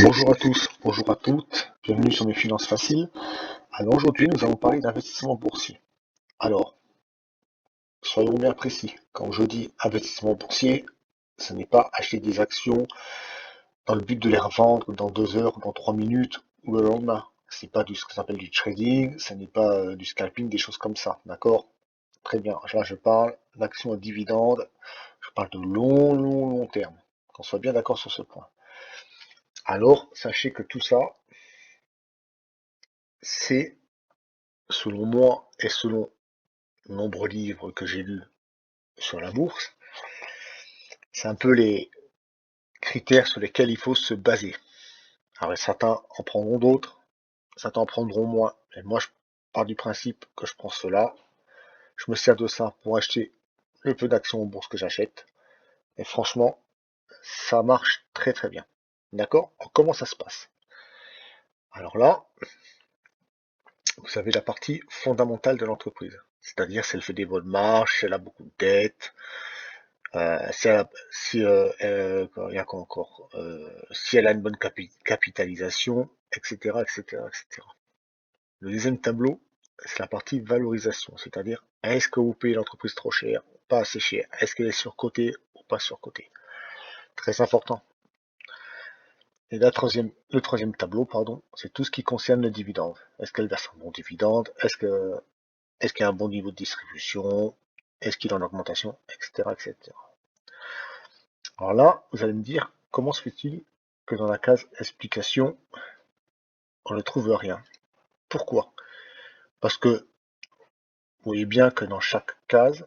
Bonjour à tous, bonjour à toutes, bienvenue sur mes finances faciles. Alors aujourd'hui nous allons parler d'investissement boursier. Alors, soyons bien précis, quand je dis investissement boursier, ce n'est pas acheter des actions dans le but de les revendre dans 2 heures, dans 3 minutes ou le lendemain. Ce n'est pas ce que s'appelle du trading, ce n'est pas du scalping, des choses comme ça, d'accord? Très bien, là je parle d'actions à dividendes, je parle de long terme, qu'on soit bien d'accord sur ce point. Alors, sachez que tout ça, c'est selon moi et selon de nombreux livres que j'ai lus sur la bourse, c'est un peu les critères sur lesquels il faut se baser. Alors certains en prendront d'autres, certains en prendront moins. Et moi, je pars du principe que je prends cela. Je me sers de ça pour acheter le peu d'actions en bourse que j'achète. Et franchement, ça marche très bien. D'accord? Comment ça se passe? Alors là, vous avez la partie fondamentale de l'entreprise. C'est-à-dire si elle fait des bonnes marges, si elle a beaucoup de dettes, il y a quoi encore? Si elle a une bonne capitalisation, etc., etc., etc. Le deuxième tableau, c'est la partie valorisation, c'est-à-dire est-ce que vous payez l'entreprise trop cher, pas assez cher, est-ce qu'elle est surcotée ou pas surcotée. Très important. Et le troisième tableau, pardon, c'est tout ce qui concerne le dividende. Est-ce qu'elle verse un bon dividende? Est-ce qu'il y a un bon niveau de distribution? Est-ce qu'il est en augmentation? Etc., etc. Alors là, vous allez me dire, comment se fait-il que dans la case explication, on ne trouve rien? Pourquoi? Parce que vous voyez bien que dans chaque case,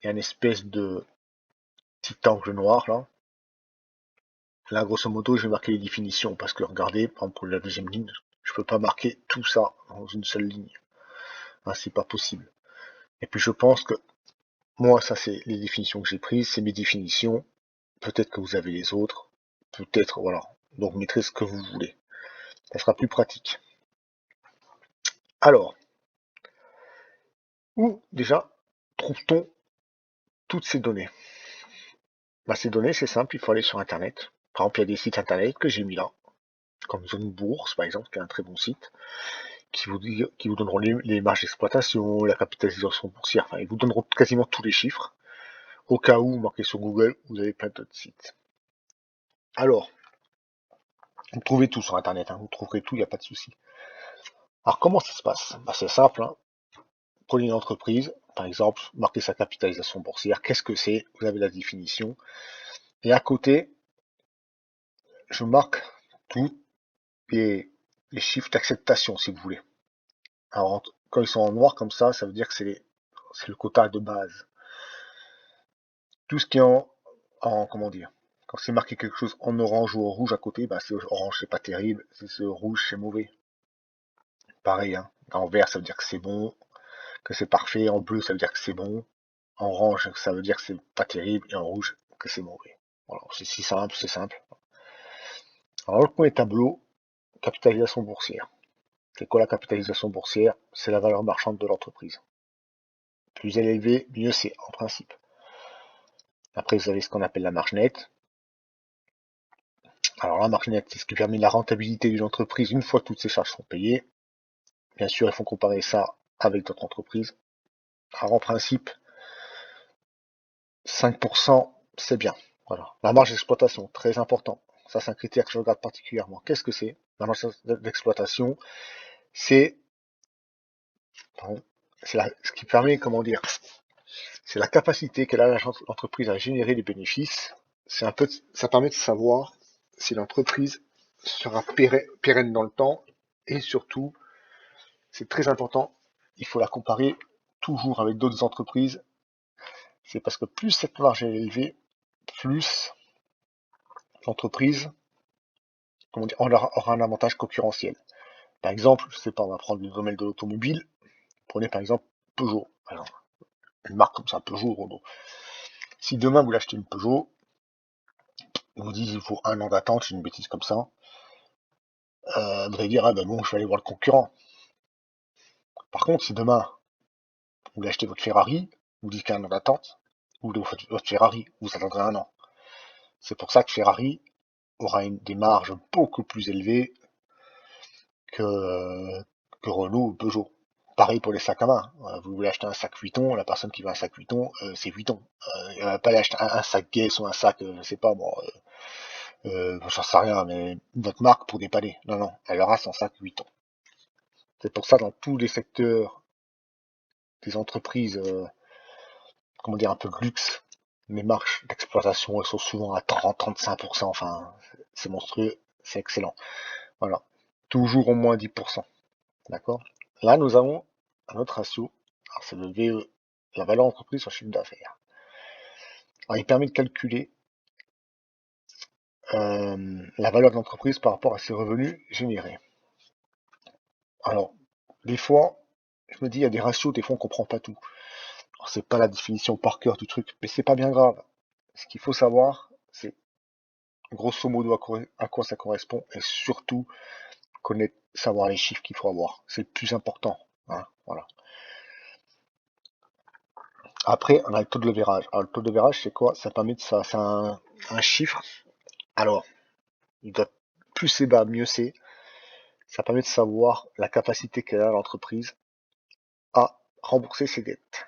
il y a une espèce de petit angle noir là. Là, grosso modo, je vais marquer les définitions parce que regardez, par exemple, pour la deuxième ligne, je peux pas marquer tout ça dans une seule ligne. Hein, c'est pas possible. Et puis je pense que moi, ça c'est les définitions que j'ai prises, c'est mes définitions. Peut-être que vous avez les autres. Peut-être, voilà. Donc mettrez ce que vous voulez. Ça sera plus pratique. Alors, où déjà trouve-t-on toutes ces données? Ces données, c'est simple, il faut aller sur Internet. Par exemple, il y a des sites Internet que j'ai mis là, comme Zone Bourse, par exemple, qui est un très bon site, qui vous donneront les marges d'exploitation, la capitalisation boursière, enfin, ils vous donneront quasiment tous les chiffres. Au cas où, marquez sur Google, vous avez plein d'autres sites. Alors, vous trouvez tout sur Internet, hein, vous trouverez tout, il n'y a pas de souci. Alors, comment ça se passe? C'est simple, hein. Prenez une entreprise, par exemple, marquez sa capitalisation boursière. Qu'est-ce que c'est? Vous avez la définition. Et à côté, je marque tous les chiffres d'acceptation, si vous voulez. Alors, quand ils sont en noir comme ça veut dire que c'est le quota de base. Tout ce qui est comment dire, quand c'est marqué quelque chose en orange ou en rouge à côté, c'est orange, c'est pas terrible, si c'est rouge, c'est mauvais. Pareil, hein. En vert, ça veut dire que c'est bon, que c'est parfait, en bleu, ça veut dire que c'est bon, en orange, ça veut dire que c'est pas terrible, et en rouge, que c'est mauvais. Voilà, c'est si simple, c'est simple. Alors, le premier tableau, capitalisation boursière. C'est quoi la capitalisation boursière? C'est la valeur marchande de l'entreprise. Plus elle est élevée, mieux c'est, en principe. Après, vous avez ce qu'on appelle la marge nette. Alors, la marge nette, c'est ce qui permet la rentabilité d'une entreprise une fois que toutes ses charges sont payées. Bien sûr, il faut comparer ça avec d'autres entreprises. Alors, en principe, 5%, c'est bien. Voilà. La marge d'exploitation, très important. Ça, c'est un critère que je regarde particulièrement. Qu'est-ce que c'est? La marge d'exploitation, c'est ce qui permet, comment dire, c'est la capacité qu'a l'entreprise à générer des bénéfices. Ça permet de savoir si l'entreprise sera pérenne dans le temps et surtout, c'est très important, il faut la comparer toujours avec d'autres entreprises. C'est parce que plus cette marge est élevée, plus l'entreprise aura un avantage concurrentiel. Par exemple, je sais pas, on va prendre le domaine de l'automobile. Prenez par exemple Peugeot. Alors, une marque comme ça, Peugeot, Renault. Si demain vous l'achetez une Peugeot, on vous dit il faut 1 an d'attente, c'est une bêtise comme ça. Vous allez dire, bon, je vais aller voir le concurrent. Par contre, si demain vous voulez acheter votre Ferrari, vous dites qu'il y a 1 an d'attente, vous voulez votre Ferrari, vous attendrez 1 an. C'est pour ça que Ferrari, aura des marges beaucoup plus élevées que, que Renault ou Peugeot. Pareil pour les sacs à main. Vous voulez acheter un sac Vuitton, la personne qui veut un sac Vuitton, c'est Vuitton. Elle va pas aller acheter un sac Guess ou un sac, je sais pas moi, j'en sais rien, mais notre marque pour dépanner. Non, non, elle aura son sac Vuitton. C'est pour ça dans tous les secteurs des entreprises, comment dire, un peu de luxe, les marges d'exploitation, elles sont souvent à 30-35%, enfin, c'est monstrueux, c'est excellent. Voilà. Toujours au moins 10%. D'accord? Là, nous avons un autre ratio. Alors, c'est le VE, la valeur entreprise sur chiffre d'affaires. Alors, il permet de calculer la valeur de l'entreprise par rapport à ses revenus générés. Alors, des fois, je me dis, il y a des ratios, des fois, on comprend pas tout. Alors, c'est pas la définition par cœur du truc, mais c'est pas bien grave. Ce qu'il faut savoir, c'est grosso modo à quoi ça correspond et surtout connaître, savoir les chiffres qu'il faut avoir. C'est le plus important. Hein, voilà. Après, on a le taux de leverage. Alors, le taux de leverage, c'est quoi? Ça permet de ça, c'est un chiffre. Alors, il doit plus c'est bas, mieux c'est. Ça permet de savoir la capacité qu'a l'entreprise à rembourser ses dettes.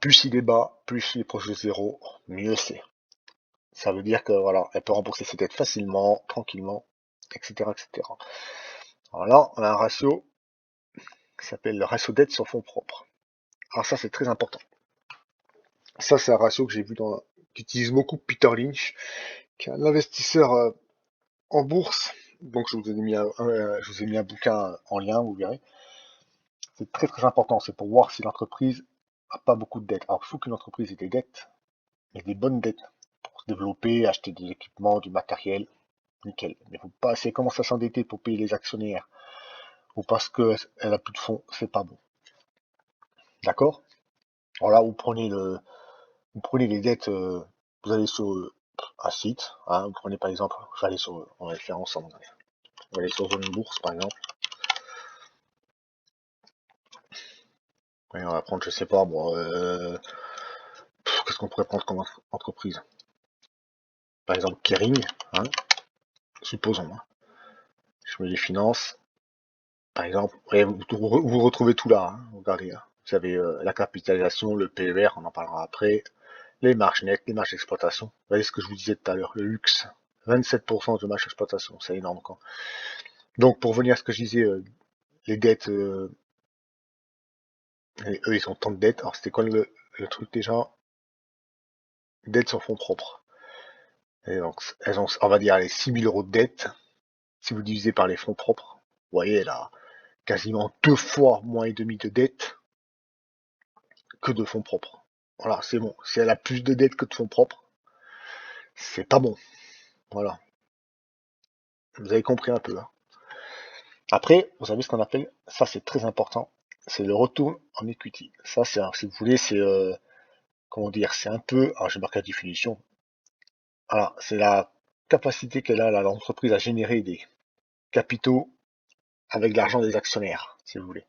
Plus il est bas, plus il est proche de zéro, mieux c'est. Ça veut dire que voilà, elle peut rembourser ses dettes facilement, tranquillement, etc., etc. Alors là, on a un ratio qui s'appelle le ratio dette sur fonds propres. Alors ça, c'est très important. Ça, c'est un ratio que j'ai vu qu'utilise beaucoup Peter Lynch, qui est un investisseur en bourse. Donc je vous ai mis un bouquin en lien, vous verrez. C'est très très important. C'est pour voir si l'entreprise a pas beaucoup de dettes. Alors il faut qu'une entreprise ait des dettes, mais des bonnes dettes pour se développer, acheter des équipements, du matériel, nickel. Mais faut pas, si elle commence à s'endetter pour payer les actionnaires ou parce qu'elle a plus de fonds, c'est pas bon. D'accord? Alors là, vous prenez les dettes, vous allez sur un site, hein, vous prenez par exemple, on va le faire ensemble. On va aller sur une bourse par exemple. Et on va prendre, je sais pas, bon, qu'est-ce qu'on pourrait prendre comme entreprise? Par exemple, Kering, hein, supposons. Hein. Je mets les finances, par exemple. Ouais, vous retrouvez tout là, hein, regardez. Hein. Vous avez la capitalisation, le PER, on en parlera après, les marges nettes, les marges d'exploitation. Vous voyez ce que je vous disais tout à l'heure, le luxe. 27% de marge d'exploitation, c'est énorme. Quoi. Donc, pour revenir à ce que je disais, les dettes, eux, ils ont tant de dettes. Alors, c'était quoi le truc déjà? Dettes sur fonds propres. Et donc, elles ont, on va dire, les 6 000 euros de dette. Si vous divisez par les fonds propres, vous voyez, elle a quasiment 2 fois moins et demi de dette que de fonds propres. Voilà, c'est bon. Si elle a plus de dettes que de fonds propres, c'est pas bon. Voilà. Vous avez compris un peu. Hein. Après, vous savez ce qu'on appelle, ça c'est très important, c'est le retour en equity. Ça, c'est, si vous voulez, c'est, comment dire, c'est un peu, alors j'ai marqué la définition, voilà, c'est la capacité qu'elle a, l'entreprise, à générer des capitaux avec l'argent des actionnaires, si vous voulez.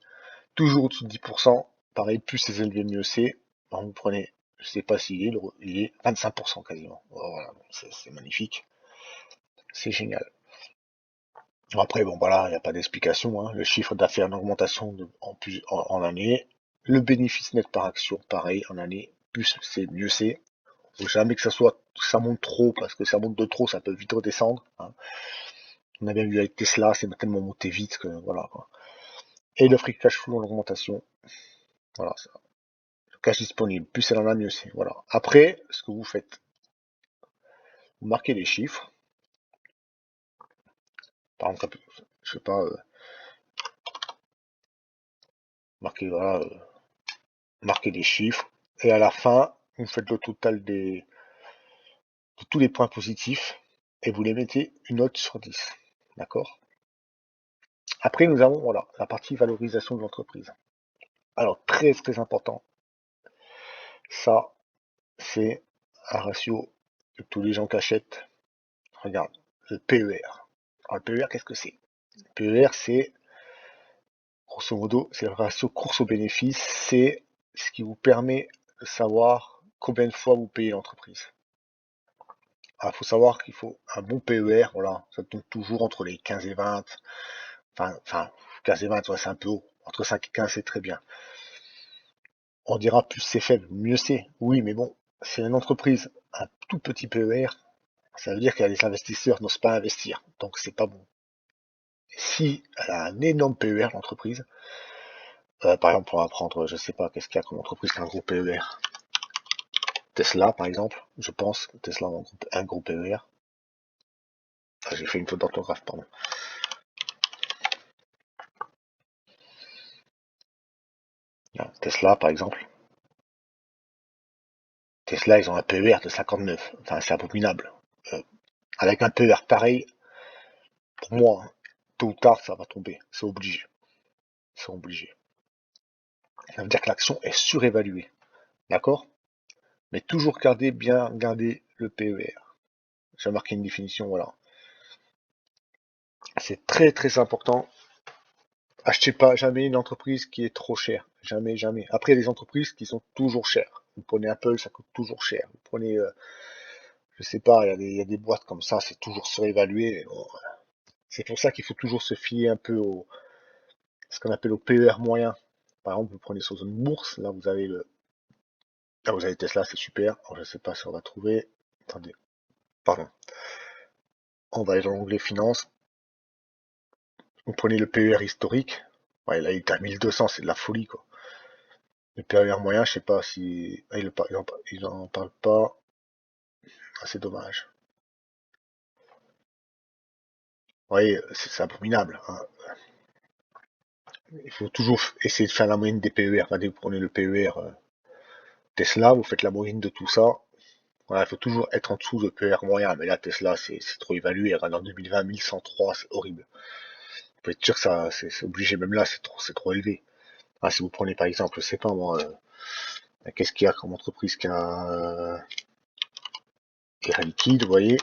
Toujours au-dessus de 10%, pareil, plus c'est élevé, mieux c'est. Alors vous prenez, je sais pas s'il est, il est 25% quasiment. Voilà, c'est magnifique, c'est génial. Après, bon voilà, il n'y a pas d'explication. Hein. Le chiffre d'affaires en augmentation en année. Le bénéfice net par action, pareil, en année. Plus c'est, mieux c'est. Faut jamais que ça monte trop, parce que ça monte de trop, ça peut vite redescendre. Hein. On a bien vu avec Tesla, c'est tellement monté vite que voilà. Quoi. Et le free cash flow en augmentation. Voilà, ça. Le cash disponible. Plus elle en a, mieux c'est. Voilà. Après, ce que vous faites, vous marquez les chiffres. Par exemple, je sais pas, marquez, voilà, marquez les chiffres. Et à la fin, vous faites le total de tous les points positifs et vous les mettez une note sur 10. D'accord? Après, nous avons voilà, la partie valorisation de l'entreprise. Alors, très très important, ça, c'est un ratio que tous les gens qui achètent. Regarde, le PER. Alors, le PER, qu'est-ce que c'est? Le PER, c'est, grosso modo, c'est le ratio course au bénéfice. C'est ce qui vous permet de savoir combien de fois vous payez l'entreprise. Alors, faut savoir qu'il faut un bon PER, voilà, ça tourne toujours entre les 15 et 20. Enfin 15 et 20, ouais, c'est un peu haut. Entre 5 et 15, c'est très bien. On dira plus c'est faible, mieux c'est. Oui, mais bon, c'est une entreprise, un tout petit PER, ça veut dire que les investisseurs n'osent pas investir. Donc c'est pas bon. Si elle a un énorme PER, l'entreprise, par exemple, on va prendre, je sais pas, qu'est-ce qu'il y a comme entreprise qui a un gros PER. Tesla, par exemple, je pense, Tesla a un gros PER. Ah, j'ai fait une faute d'orthographe, pardon. Tesla, par exemple. Tesla, ils ont un PER de 59. Enfin, c'est abominable. Euh, avec un PER pareil, pour moi, tôt ou tard, ça va tomber. C'est obligé. C'est obligé. Ça veut dire que l'action est surévaluée. D'accord? Mais toujours bien garder le PER. J'ai marqué une définition, voilà. C'est très très important. Achetez pas jamais une entreprise qui est trop chère. Jamais, jamais. Après, il y a des entreprises qui sont toujours chères. Vous prenez Apple, ça coûte toujours cher. Vous prenez, je sais pas, il y a des boîtes comme ça, c'est toujours surévalué. Bon, c'est pour ça qu'il faut toujours se fier un peu au ce qu'on appelle au PER moyen. Par exemple, vous prenez sur une bourse, là vous avez Tesla, c'est super. Alors, je sais pas si on va trouver. Attendez, pardon. On va aller dans l'onglet finance. Vous prenez le PER historique. Ouais, là il est à 1200, c'est de la folie quoi. Le PER moyen, je sais pas si. Ah, ils en parlent pas. Ah, c'est dommage. Vous voyez, c'est abominable, hein. Il faut toujours essayer de faire la moyenne des PER. Regardez, vous prenez le PER Tesla, vous faites la moyenne de tout ça. Voilà, il faut toujours être en dessous de PER moyen. Mais là, Tesla, c'est trop évalué. Regarde, en 2020, 1103, c'est horrible. Vous pouvez être sûr que ça, c'est obligé. Même là, c'est trop élevé. Ah, si vous prenez par exemple, je sais pas moi, qu'est-ce qu'il y a comme entreprise qui a Air Liquide, vous voyez,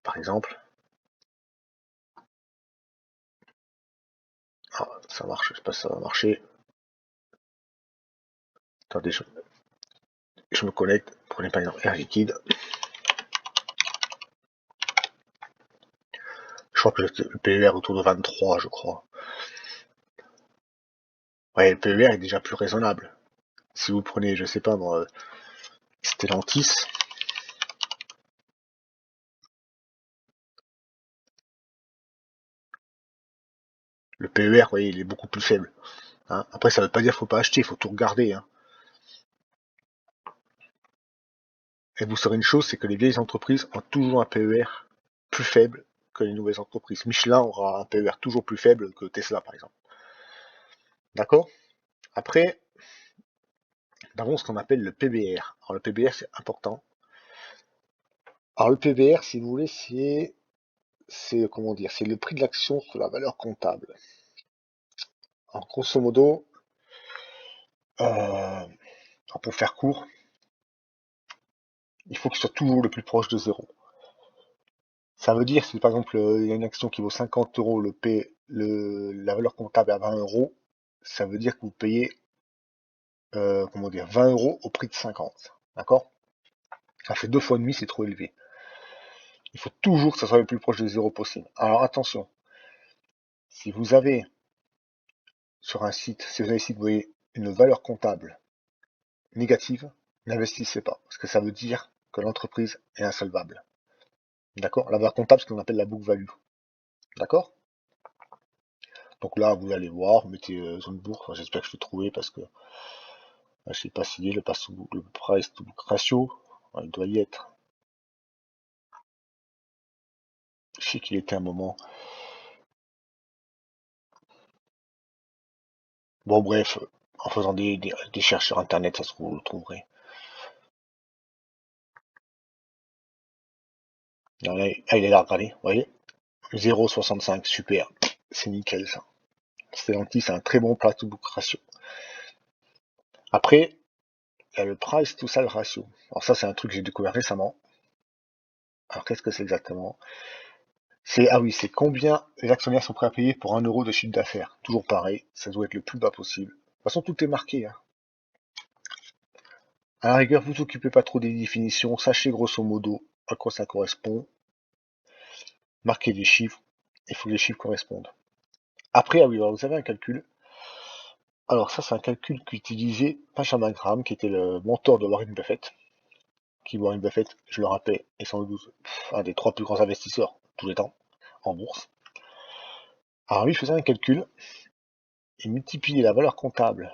par exemple. Ah, ça marche, je sais pas si ça va marcher. Attendez, je me connecte. Prenez par exemple Air Liquide. Je crois que le PER autour de 23, je crois. Ouais, le PER est déjà plus raisonnable. Si vous prenez, je sais pas moi, Stellantis, le PER, vous voyez, il est beaucoup plus faible. Hein. Après, ça veut pas dire qu'il faut pas acheter, il faut tout regarder. Hein. Et vous saurez une chose, c'est que les vieilles entreprises ont toujours un PER plus faible que les nouvelles entreprises. Michelin aura un PER toujours plus faible que Tesla, par exemple. D'accord? Après, nous avons ce qu'on appelle le PBR. Alors, le PBR, c'est important. Alors, le PBR, si vous voulez, c'est comment dire, c'est le prix de l'action sur la valeur comptable. Alors, grosso modo, euh, pour faire court, il faut qu'il soit toujours le plus proche de zéro. Ça veut dire, si par exemple il y a une action qui vaut 50 euros, la valeur comptable est à 20 euros, ça veut dire que vous payez comment dire, 20 euros au prix de 50. D'accord? Ça fait 2 fois et demi, c'est trop élevé. Il faut toujours que ça soit le plus proche de zéro possible. Alors attention, si vous avez sur un site, si vous avez ici, vous voyez une valeur comptable négative, n'investissez pas, parce que ça veut dire que l'entreprise est insolvable. D'accord? La valeur comptable, c'est ce qu'on appelle la book value. D'accord? Donc là, vous allez voir, vous mettez zone bourse, enfin, j'espère que je vais trouver parce que je sais pas s'il est le price to book ratio, il doit y être. Je sais qu'il était un moment. Bon bref, en faisant des recherches sur internet, ça se trouve, vous le trouverez. Là, il est là, regardez, vous voyez? 0,65, super. C'est nickel ça. Stellantis, c'est un très bon price to book ratio. Après, il y a le price to sales ratio. Alors ça, c'est un truc que j'ai découvert récemment. Alors qu'est-ce que c'est exactement? Ah oui, c'est combien les actionnaires sont prêts à payer pour 1 euro de chiffre d'affaires. Toujours pareil, ça doit être le plus bas possible. De toute façon, tout est marqué. Hein. À la rigueur, vous occupez pas trop des définitions, sachez grosso modo à quoi ça correspond, marquer des chiffres, il faut que les chiffres correspondent. Après, ah oui, alors vous avez un calcul. Alors ça, c'est un calcul qu'utilisait Benjamin Graham, qui était le mentor de Warren Buffett. Qui, Warren Buffett, je le rappelle, est sans doute un des 3 plus grands investisseurs de tous les temps en bourse. Alors lui, il faisait un calcul, il multipliait la valeur comptable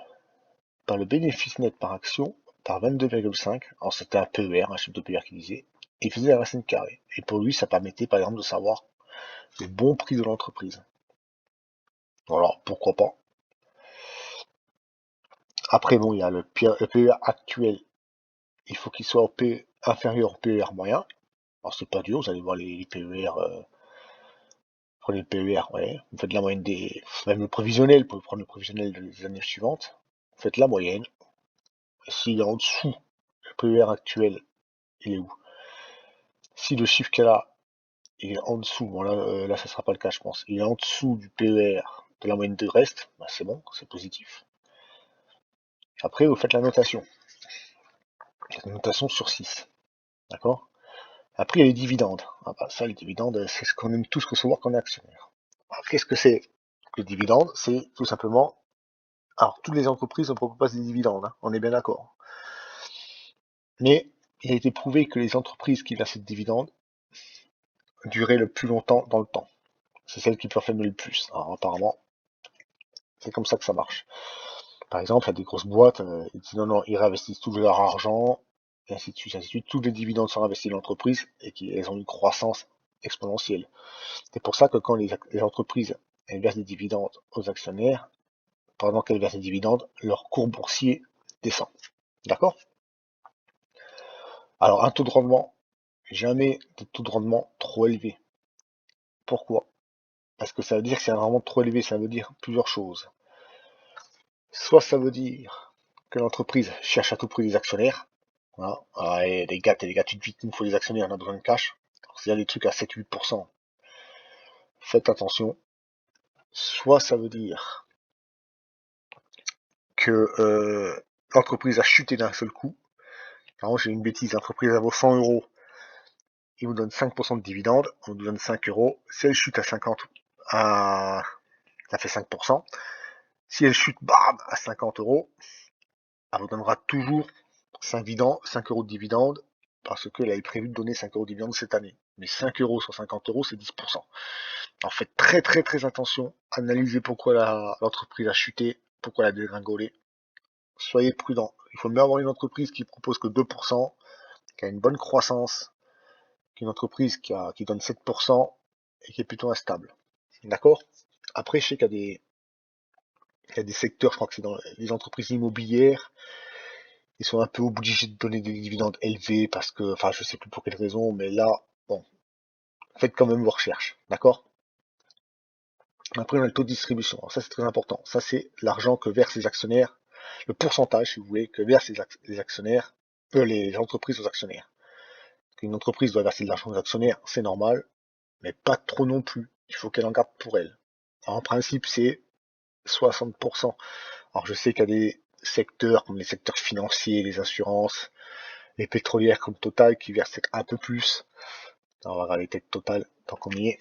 par le bénéfice net par action par 22,5. Alors c'était un PER, un chiffre de PER qu'il disait, et il faisait la racine carrée. Et pour lui, ça permettait par exemple de savoir le bon prix de l'entreprise. Alors pourquoi pas. Après, bon, il y a le PER actuel, il faut qu'il soit inférieur au PER moyen. Alors c'est pas dur, vous allez voir les PER, prenez le PER, ouais, vous faites la moyenne même le prévisionnel, vous pouvez prendre le prévisionnel des années suivantes, vous faites la moyenne, et s'il est en dessous, le PER actuel, il est où? Si le chiffre qu'elle a, il est en dessous, bon là ça sera pas le cas je pense, il est en dessous du PER de la moyenne de reste, bah, c'est bon, c'est positif. Après vous faites la notation sur 6, d'accord? Après il y a les dividendes, ah bah ça les dividendes c'est ce qu'on aime tous recevoir comme actionnaire. Alors qu'est-ce que c'est que le dividende? C'est tout simplement, alors toutes les entreprises ne proposent pas des dividendes, hein, on est bien d'accord. Mais il a été prouvé que les entreprises qui versent des dividendes duraient le plus longtemps dans le temps. C'est celles qui performent le plus. Alors apparemment, c'est comme ça que ça marche. Par exemple, il y a des grosses boîtes, ils disent non, ils réinvestissent tout leur argent, et ainsi de suite, ainsi de suite. Tous les dividendes sont investis dans l'entreprise et qu'elles ont une croissance exponentielle. C'est pour ça que quand les entreprises elles versent des dividendes aux actionnaires, pendant qu'elles versent des dividendes, leur cours boursier descend. D'accord? Alors un taux de rendement, jamais de taux de rendement trop élevé. Pourquoi? Parce que ça veut dire que c'est un rendement trop élevé, ça veut dire plusieurs choses. Soit ça veut dire que l'entreprise cherche à tout prix des actionnaires. Voilà. Ah, et les gars, tout de suite, il nous faut des actionnaires, on a besoin de cash. S'il y a des trucs à 7-8%, faites attention. Soit ça veut dire que l'entreprise a chuté d'un seul coup. Par exemple, j'ai une bêtise, l'entreprise vaut 100 euros, il vous donne 5% de dividendes, on vous donne 5 euros. Si elle chute à 50, ça fait 5%. Si elle chute, bam, à 50 euros, elle vous donnera toujours 5 euros de dividendes, parce qu'elle avait prévu de donner 5 euros de dividendes cette année. Mais 5 euros sur 50 euros, c'est 10%. Alors faites très très très attention, analysez pourquoi l'entreprise a chuté, pourquoi elle a dégringolé. Soyez prudent. Il faut mieux avoir une entreprise qui propose que 2%, qui a une bonne croissance, qu'une entreprise qui donne 7% et qui est plutôt instable. D'accord? Après, je sais qu'il y a des secteurs, je crois que c'est dans les entreprises immobilières, ils sont un peu obligés de donner des dividendes élevés parce que, enfin, je sais plus pour quelle raison, mais là, bon, faites quand même vos recherches, d'accord? Après, on a le taux de distribution. Alors ça, c'est très important. Ça, c'est l'argent que versent les actionnaires, le pourcentage, si vous voulez, que versent les actionnaires, les entreprises aux actionnaires. Qu'une entreprise doit verser de l'argent aux actionnaires, c'est normal, mais pas trop non plus. Il faut qu'elle en garde pour elle. Alors, en principe, c'est 60%. Alors, je sais qu'il y a des secteurs comme les secteurs financiers, les assurances, les pétrolières comme Total qui versent un peu plus. Alors, on va regarder peut-être Total tant qu'on y est.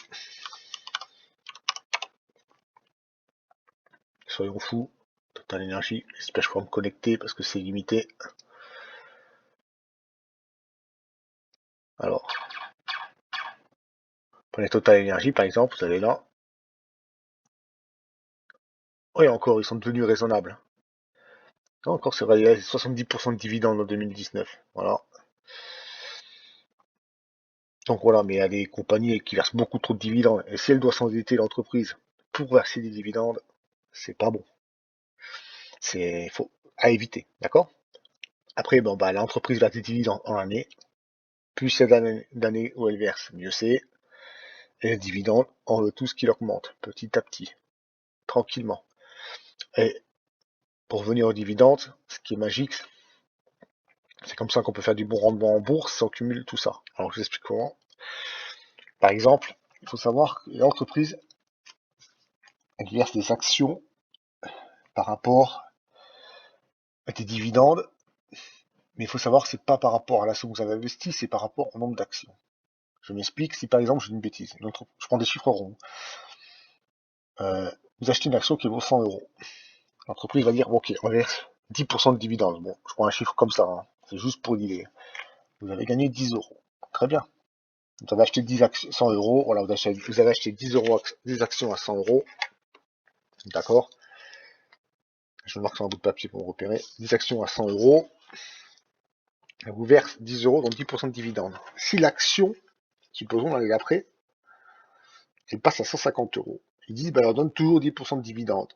Soyons fous. Total Énergie. J'espère que je pourrai me connecter parce que c'est limité. Alors, prenez Total Énergie par exemple, vous allez là. Oui, encore, ils sont devenus raisonnables. Non, encore, c'est vrai, il y a 70% de dividendes en 2019. Voilà. Donc voilà, mais il y a des compagnies qui versent beaucoup trop de dividendes. Et si elle doit s'endetter l'entreprise pour verser des dividendes, c'est pas bon. C'est faut à éviter, d'accord? Après, bon bah l'entreprise verse des dividendes en année. Plus il y a d'années où elle verse, mieux c'est. Et les dividendes, on veut tout ce qui augmente, petit à petit, tranquillement. Et pour revenir aux dividendes, ce qui est magique, c'est comme ça qu'on peut faire du bon rendement en bourse si on cumule tout ça. Alors je vous explique comment. Par exemple, il faut savoir que l'entreprise, elle verse des actions par rapport à des dividendes Mais il faut savoir que c'est pas par rapport à l'action que vous avez investi, c'est par rapport au nombre d'actions. Je m'explique, si par exemple, je dis une bêtise, je prends des chiffres ronds. Vous achetez une action qui vaut 100 euros. L'entreprise va dire, ok, on verse 10% de dividendes. Bon, je prends un chiffre comme ça, hein. C'est juste pour l'idée. Vous avez gagné 10 euros. Très bien. Vous avez acheté 10 actions, 100 euros. Voilà, vous avez acheté 10 euros, 10 actions à 100 euros. D'accord. Je marque sur un bout de papier pour me repérer. 10 actions à 100 euros. Elle vous verse 10 euros, donc 10% de dividendes. Si l'action, supposons l'année d'après, elle passe à 150 euros, ils disent, bah, leur donne toujours 10% de dividendes.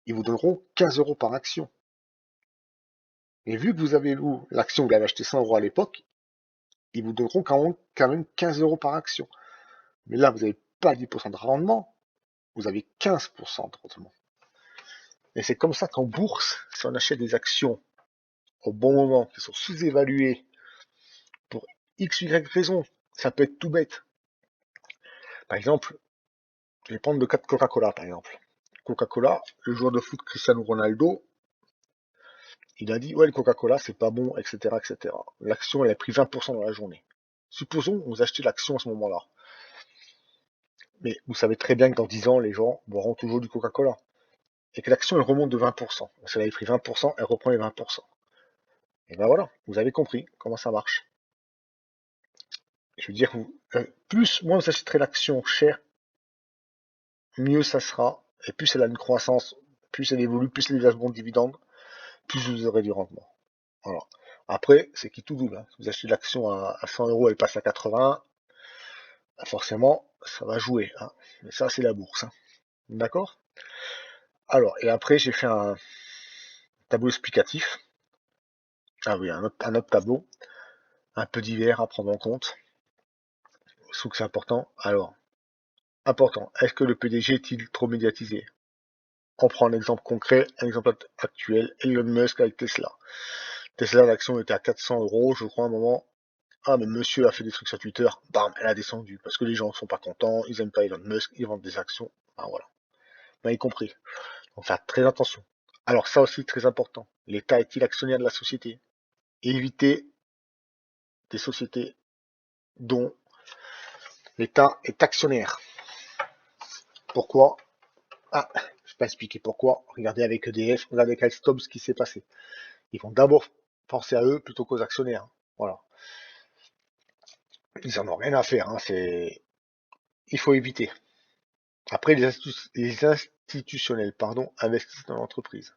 Ils vous donneront 15 euros par action. Et vu que vous avez l'action, vous l'avez acheté 100 euros à l'époque, ils vous donneront quand même 15 euros par action. Mais là, vous n'avez pas 10% de rendement, vous avez 15% de rendement. Et c'est comme ça qu'en bourse, si on achète des actions au bon moment, qui sont sous-évaluées pour X, Y raison, ça peut être tout bête. Par exemple, je vais prendre le cas de Coca-Cola, par exemple. Coca-Cola, le joueur de foot Cristiano Ronaldo, il a dit, ouais, le Coca-Cola, c'est pas bon, etc., etc. L'action, elle a pris 20% dans la journée. Supposons vous achetez l'action à ce moment-là. Mais vous savez très bien que dans 10 ans, les gens boiront toujours du Coca-Cola. Et que l'action, elle remonte de 20%. Si elle avait pris 20%, elle reprend les 20%. Et ben voilà, vous avez compris comment ça marche. Je veux dire, moins vous achèterez l'action chère, mieux ça sera. Et plus elle a une croissance, plus elle évolue, plus elle verse bon dividende, plus vous aurez du rendement. Voilà. Après, c'est qui tout double. Hein. Si vous achetez l'action à 100 euros, elle passe à 80, forcément, ça va jouer. Hein. Mais ça, c'est la bourse. Hein. D'accord. Alors, et après, j'ai fait un tableau explicatif. Ah oui, un autre tableau, un peu divers à prendre en compte. Je trouve que c'est important. Alors, important, est-ce que le PDG est-il trop médiatisé? On prend un exemple concret, un exemple actuel, Elon Musk avec Tesla. Tesla, l'action était à 400 euros, je crois, à un moment. Ah, mais monsieur a fait des trucs sur Twitter, bam, elle a descendu. Parce que les gens ne sont pas contents, ils aiment pas Elon Musk, ils vendent des actions. Ah, voilà. Vous m'avez compris. Donc, faites très attention. Alors, ça aussi, très important. L'État est-il actionnaire de la société? Évitez des sociétés dont l'État est actionnaire. Pourquoi? Ah, je ne vais pas expliquer pourquoi. Regardez avec EDF, regardez avec Alstom ce qui s'est passé. Ils vont d'abord penser à eux plutôt qu'aux actionnaires. Voilà. Ils en ont rien à faire. Hein. Il faut éviter. Après, les institutionnels, investissent dans l'entreprise.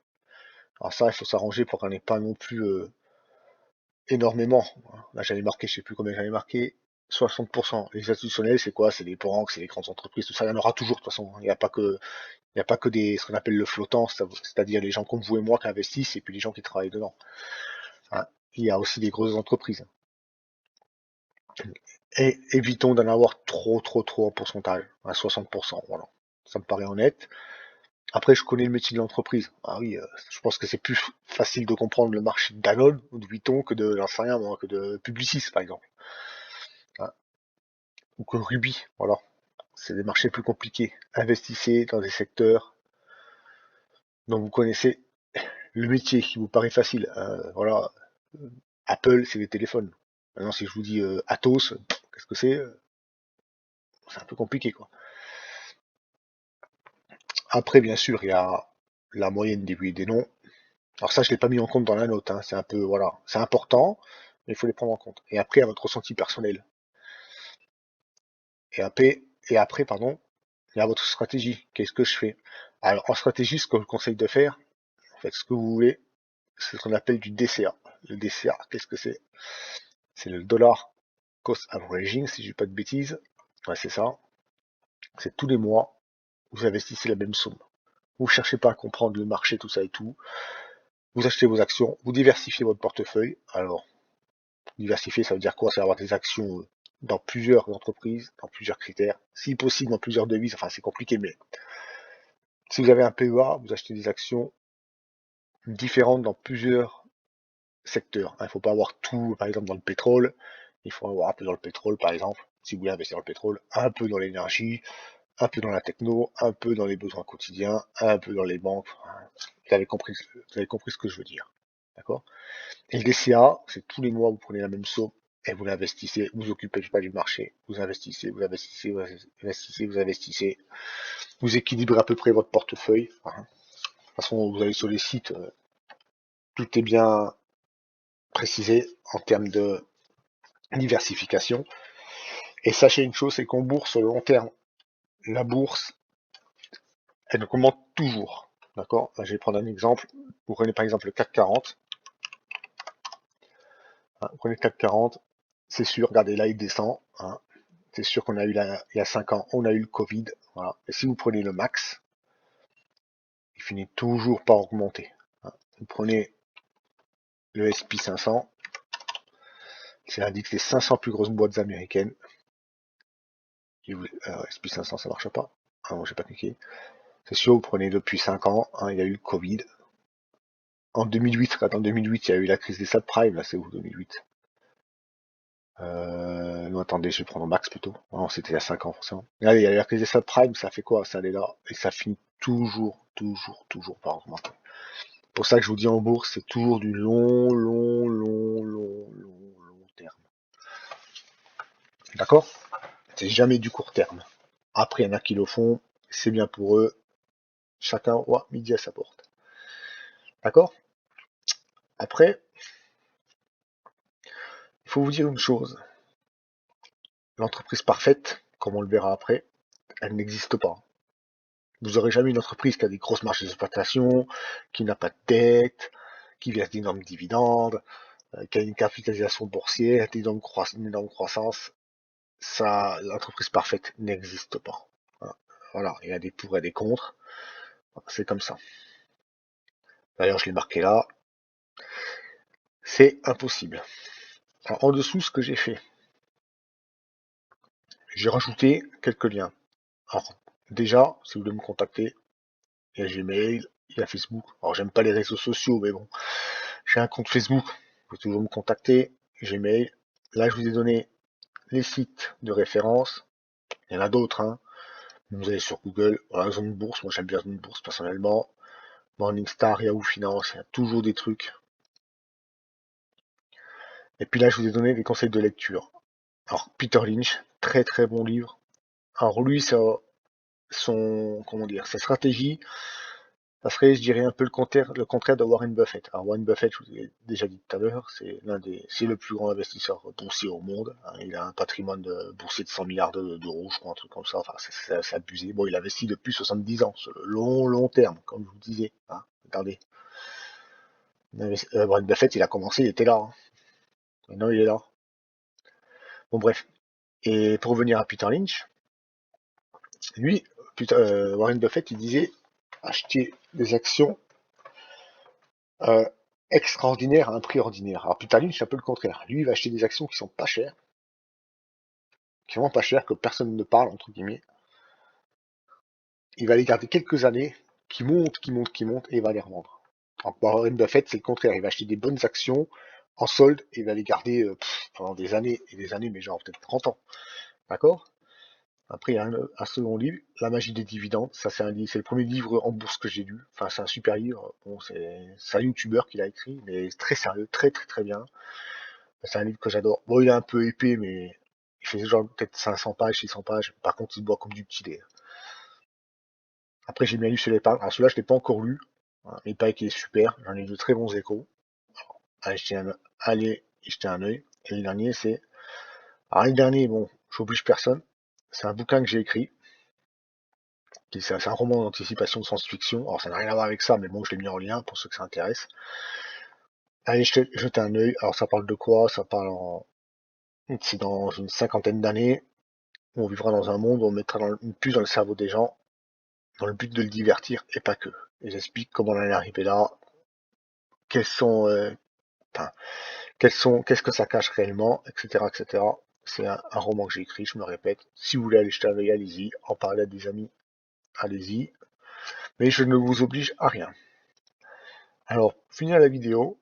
Alors ça, il faut s'arranger pour qu'on n'ait pas non plus énormément. Là, j'avais marqué, je sais plus combien j'avais marqué, 60%. Les institutionnels, c'est quoi? C'est les banques, c'est les grandes entreprises, tout ça. Il y en aura toujours de toute façon. Il n'y a pas que ce qu'on appelle le flottant, c'est-à-dire les gens comme vous et moi qui investissent et puis les gens qui travaillent dedans. Hein. Il y a aussi des grosses entreprises. Et évitons d'en avoir trop en pourcentage, à 60%, voilà. Ça me paraît honnête. Après, je connais le métier de l'entreprise. Ah oui, je pense que c'est plus facile de comprendre le marché de Danone ou de Vuitton que de, j'en sais rien moi, que de Publicis, par exemple. Hein. Ou que Ruby, voilà. C'est des marchés plus compliqués. Investissez dans des secteurs dont vous connaissez le métier qui vous paraît facile. Voilà. Apple, c'est les téléphones. Maintenant, si je vous dis Atos, qu'est-ce que c'est? C'est un peu compliqué, quoi. Après, bien sûr, il y a la moyenne des oui et des non. Alors ça, je l'ai pas mis en compte dans la note. Hein. C'est un peu, voilà, c'est important, mais il faut les prendre en compte. Et après, à votre ressenti personnel. Et après, pardon, il y a votre stratégie. Qu'est-ce que je fais? Alors, en stratégie, ce que je vous conseille de faire, faites ce que vous voulez, c'est ce qu'on appelle du DCA. Le DCA, qu'est-ce que c'est? C'est le dollar cost averaging, si je dis pas de bêtises. Ouais, c'est ça. C'est tous les mois, vous investissez la même somme. Vous cherchez pas à comprendre le marché, tout ça et tout. Vous achetez vos actions, vous diversifiez votre portefeuille. Alors, diversifier, ça veut dire quoi? C'est avoir des actions dans plusieurs entreprises, dans plusieurs critères, si possible dans plusieurs devises. Enfin, c'est compliqué, mais si vous avez un PEA, vous achetez des actions différentes dans plusieurs secteurs. Il ne faut pas avoir tout, par exemple, dans le pétrole. Il faut avoir un peu dans le pétrole, par exemple, si vous voulez investir dans le pétrole, un peu dans l'énergie, un peu dans la techno, un peu dans les besoins quotidiens, un peu dans les banques. Vous avez compris ce que je veux dire. d'accord? Et le DCA, c'est tous les mois, vous prenez la même somme et vous l'investissez, vous occupez pas du marché, vous investissez, vous investissez, vous investissez, vous investissez, vous équilibrez à peu près votre portefeuille. Hein. De toute façon, vous allez sur les sites, tout est bien précisé en termes de diversification. Et sachez une chose, c'est qu'en bourse, sur le long terme, la bourse, elle augmente toujours. D'accord? Là, je vais prendre un exemple. Vous prenez par exemple le CAC 40. Hein, vous prenez le CAC 40, c'est sûr, regardez là, il descend. Hein. C'est sûr qu'on a eu il y a 5 ans, on a eu le Covid. Voilà. Et si vous prenez le max, il finit toujours par augmenter. Hein. Vous prenez le SP 500, c'est l'indice des 500 plus grosses boîtes américaines. SP 500, ça marche pas. Ah non, j'ai pas cliqué. C'est sûr, vous prenez depuis 5 ans, hein, il y a eu le Covid. En 2008, quand en 2008, il y a eu la crise des subprimes, là c'est où 2008 non, attendez, je vais prendre max plutôt. Non, c'était il y a 5 ans, forcément. Regardez, il y a eu la crise des subprimes, ça fait quoi? Ça allait là, et ça finit toujours par augmenter. Pour ça que je vous dis en bourse, c'est toujours du long terme. D'accord? C'est jamais du court terme. Après, il y en a qui le font, c'est bien pour eux. Chacun voit midi à sa porte. D'accord? Après, il faut vous dire une chose. L'entreprise parfaite, comme on le verra après, elle n'existe pas. Vous aurez jamais une entreprise qui a des grosses marges d'exploitation, qui n'a pas de dette, qui verse d'énormes dividendes, qui a une capitalisation boursière, une énorme croissance. Ça, l'entreprise parfaite n'existe pas. Voilà, il y a des pour et des contre. C'est comme ça. D'ailleurs, je l'ai marqué là. C'est impossible. Alors, en dessous, ce que j'ai fait, j'ai rajouté quelques liens. Alors, déjà, si vous voulez me contacter, il y a Gmail, il y a Facebook. Alors, j'aime pas les réseaux sociaux, mais bon, j'ai un compte Facebook. Vous pouvez toujours me contacter. Gmail. Là, je vous ai donné les sites de référence. Il y en a d'autres, hein. Vous allez sur Google, voilà, Zone Bourse. Moi, j'aime bien Zone Bourse personnellement. Morningstar, Yahoo Finance, il y a toujours des trucs. Et puis là, je vous ai donné des conseils de lecture. Alors, Peter Lynch, très très bon livre. Alors lui, comment dire, sa stratégie, ça serait, je dirais, un peu le contraire de Warren Buffett. Alors Warren Buffett, je vous ai déjà dit tout à l'heure, c'est le plus grand investisseur boursier au monde. Hein. Il a un patrimoine boursier de 100 milliards d'euros, je crois, un truc comme ça. Enfin, c'est abusé. Bon, il investit depuis 70 ans, sur le long terme, comme je vous disais. Hein. Regardez. Warren Buffett, il a commencé, il était là. Hein. Maintenant, il est là. Bon, bref. Et pour revenir à Peter Lynch, lui, Warren Buffett, il disait acheter des actions euh, extraordinaires à un prix ordinaire. Alors Peter Lynch, c'est un peu le contraire. Lui, il va acheter des actions qui sont pas chères, qui sont vraiment pas chères, que personne ne parle, entre guillemets. Il va les garder quelques années, qui montent, et il va les revendre. Alors Warren Buffett, c'est le contraire. Il va acheter des bonnes actions en solde, et il va les garder pendant des années et des années, mais genre peut-être 30 ans. D'accord? Après, il y a un second livre, La magie des dividendes. Ça, c'est le premier livre en bourse que j'ai lu. Enfin, c'est un super livre. Bon, c'est un youtubeur qui l'a écrit, mais très sérieux, très bien. C'est un livre que j'adore. Bon, il est un peu épais, mais il fait genre peut-être 500 pages, 600 pages. Par contre, il se boit comme du petit lait. Après, j'ai bien lu sur l'épargne. Alors, celui-là, je l'ai pas encore lu. Hein, mais il paraît qu'il est super. J'en ai eu de très bons échos. Allez jeter un œil. Et le dernier, c'est. Alors, le dernier, bon, j'oblige personne. C'est un bouquin que j'ai écrit. C'est un roman d'anticipation de science-fiction. Alors, ça n'a rien à voir avec ça, mais bon, je l'ai mis en lien pour ceux que ça intéresse. Allez jeter un œil. Alors, ça parle de quoi? Ça parle C'est dans une cinquantaine d'années. On vivra dans un monde où on mettra une puce dans le cerveau des gens, dans le but de le divertir, et pas que. Et j'explique comment on en est arrivé là, quels sont, enfin, qu'est-ce que ça cache réellement, etc. C'est un roman que j'ai écrit, je me répète. Si vous voulez aller jeter un œil, allez-y. En parler à des amis, allez-y. Mais je ne vous oblige à rien. Alors, pour finir la vidéo,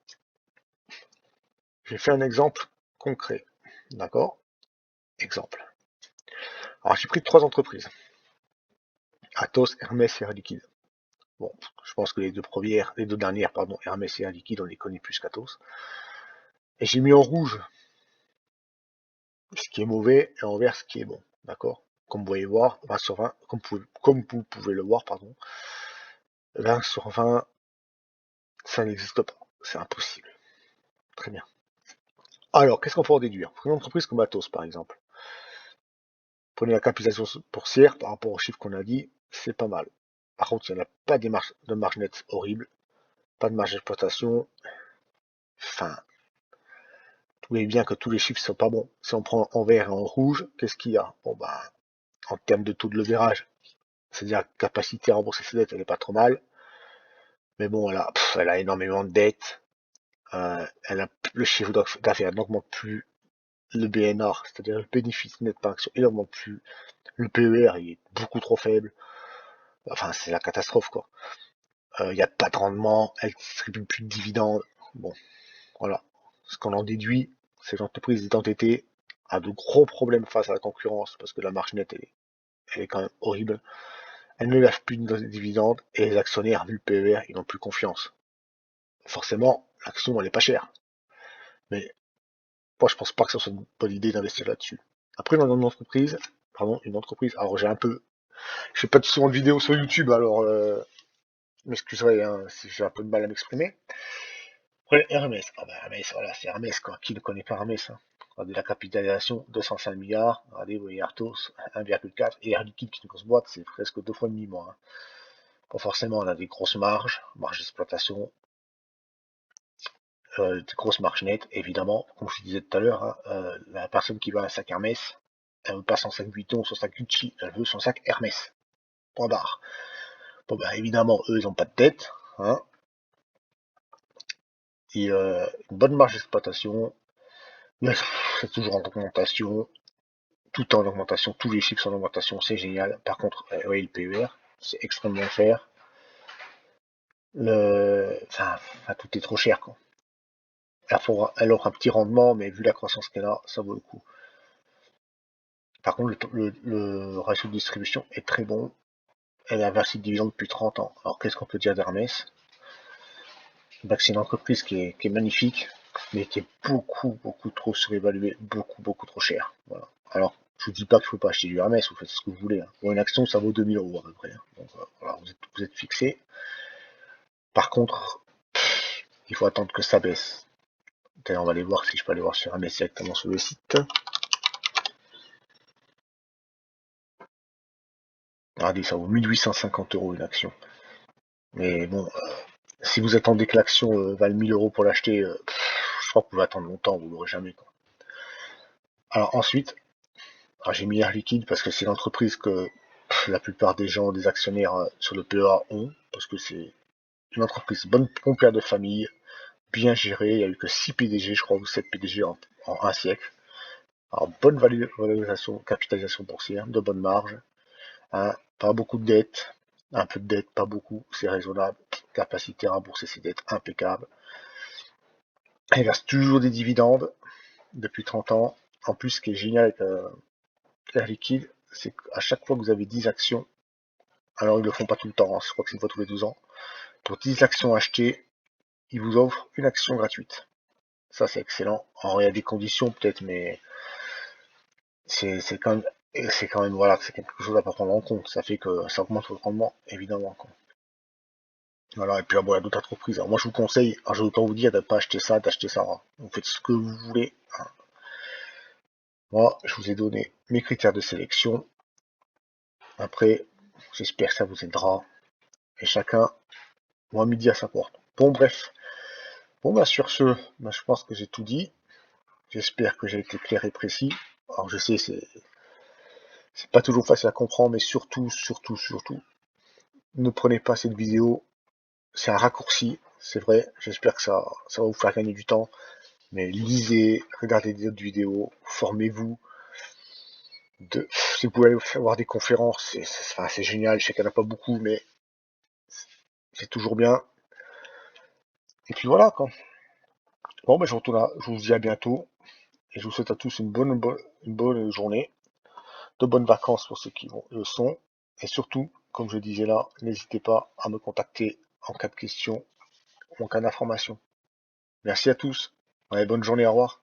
j'ai fait un exemple concret. D'accord? Exemple. Alors, j'ai pris 3 entreprises. Atos, Hermès et Air Liquide. Bon, je pense que les deux dernières, pardon, Hermès et Air Liquide, on les connaît plus qu'Atos. Et j'ai mis en rouge ce qui est mauvais et en vert ce qui est bon. D'accord? Comme vous voyez voir, 20 sur 20, comme vous pouvez le voir, pardon, 20 sur 20, ça n'existe pas. C'est impossible. Très bien. Alors, qu'est-ce qu'on peut en déduire? Pour une entreprise comme Atos, par exemple, prenez la capitalisation boursière par rapport aux chiffres qu'on a dit, c'est pas mal. Par contre, il n'y en a pas de marge nette horrible, pas de marge d'exploitation. Enfin, vous voyez bien que tous les chiffres sont pas bons. Si on prend en vert et en rouge, qu'est-ce qu'il y a? Bon, bah, en termes de taux de leverage, c'est-à-dire capacité à rembourser ses dettes, elle est pas trop mal. Mais bon, elle a énormément de dettes. Le chiffre d'affaires n'augmente plus. Le BNR, c'est-à-dire le bénéfice net par action, il n'augmente plus. Le PER, il est beaucoup trop faible. Enfin, c'est la catastrophe, quoi. Il n'y a pas de rendement, elle distribue plus de dividendes. Bon, voilà. Ce qu'on en déduit, c'est que l'entreprise est endettée, a de gros problèmes face à la concurrence, parce que la marge nette, elle est quand même horrible. Elle ne lâche plus de dividendes, et les actionnaires, vu le PER, ils n'ont plus confiance. Forcément, l'action, elle est pas chère. Mais moi, je pense pas que ce soit une bonne idée d'investir là-dessus. Après, dans une entreprise, alors je fais pas souvent de vidéos sur YouTube, alors m'excuserez hein, si j'ai un peu de mal à m'exprimer. Après, Hermès, ah bah Hermès, voilà, c'est Hermès, quoi. Qui ne connaît pas Hermès, hein? Regardez la capitalisation, 205 milliards, regardez, vous voyez Arthos, 1,4, et Air Liquide, qui est une grosse boîte, c'est presque 2 fois et demi moins. Hein. Pas forcément, on a des grosses marges d'exploitation, des grosses marges nettes, évidemment, comme je disais tout à l'heure, hein, la personne qui veut un sac Hermès, elle veut pas son sac Vuitton, son sac Gucci, elle veut son sac Hermès. Point barre. Bon bah évidemment, eux, ils n'ont pas de dette, hein, et une bonne marge d'exploitation, mais c'est toujours en augmentation, tout en augmentation, tous les chiffres sont en augmentation, c'est génial. Par contre, oui, le PER, c'est extrêmement cher. Enfin, tout est trop cher, quoi. Elle offre un petit rendement, mais vu la croissance qu'elle a, ça vaut le coup. Par contre, le ratio de distribution est très bon. Elle a versé de dividendes depuis 30 ans. Alors, qu'est-ce qu'on peut dire d'Hermès? Bah, c'est une entreprise qui est magnifique, mais qui est beaucoup trop surévaluée, beaucoup trop cher. Voilà. Alors, je vous dis pas qu'il faut pas acheter du Hermès, vous faites ce que vous voulez. Hein. Pour une action, ça vaut 2000 € à peu près. Hein. Donc voilà, vous êtes fixé. Par contre, il faut attendre que ça baisse. D'ailleurs, on va aller voir si je peux aller voir sur Hermès directement sur le site. Regardez, ça vaut 1850 € une action. Mais bon, si vous attendez que l'action vaille 1000 € pour l'acheter, je crois que vous pouvez attendre longtemps, vous l'aurez jamais. Quoi. Alors ensuite, j'ai mis Air Liquide parce que c'est l'entreprise que la plupart des gens, des actionnaires sur le PEA ont, parce que c'est une entreprise bon père de famille, bien gérée, il n'y a eu que 6 PDG, je crois, ou 7 PDG en un siècle. Alors bonne valorisation, capitalisation boursière, de bonnes marges, hein, pas beaucoup de dettes, un peu de dettes, pas beaucoup, c'est raisonnable, capacité à rembourser ses dettes, impeccable. Elle verse toujours des dividendes depuis 30 ans. En plus, ce qui est génial avec Air Liquide, c'est qu'à chaque fois que vous avez 10 actions, alors ils le font pas tout le temps, hein, je crois que c'est une fois tous les 12 ans, pour 10 actions achetées, ils vous offrent une action gratuite. Ça c'est excellent. Alors il y a des conditions peut-être, mais c'est quand même voilà, c'est quelque chose à pas prendre en compte. Ça fait que ça augmente votre rendement, évidemment. Quoi. Voilà, et puis bon, il y a d'autres entreprises. Alors, moi je vous conseille, je vais autant vous dire de ne pas acheter ça, d'acheter ça. Hein. Vous faites ce que vous voulez. Hein. Moi, je vous ai donné mes critères de sélection. Après, j'espère que ça vous aidera. Et chacun, moi, midi à sa porte. Bon, bref. Bon, bah, sur ce, bah, je pense que j'ai tout dit. J'espère que j'ai été clair et précis. Alors, je sais, c'est pas toujours facile à comprendre, mais surtout, ne prenez pas cette vidéo. C'est un raccourci, c'est vrai. J'espère que ça va vous faire gagner du temps. Mais lisez, regardez d'autres vidéos, formez-vous. Si vous pouvez aller voir des conférences, c'est génial. Je sais qu'il n'y en a pas beaucoup, mais c'est toujours bien. Et puis voilà, quoi. Bon, ben, je vous dis à bientôt. Et je vous souhaite à tous une bonne journée, de bonnes vacances pour ceux qui le sont. Et surtout, comme je disais là, n'hésitez pas à me contacter en cas de questions ou en cas d'information. Merci à tous. Allez, bonne journée, au revoir.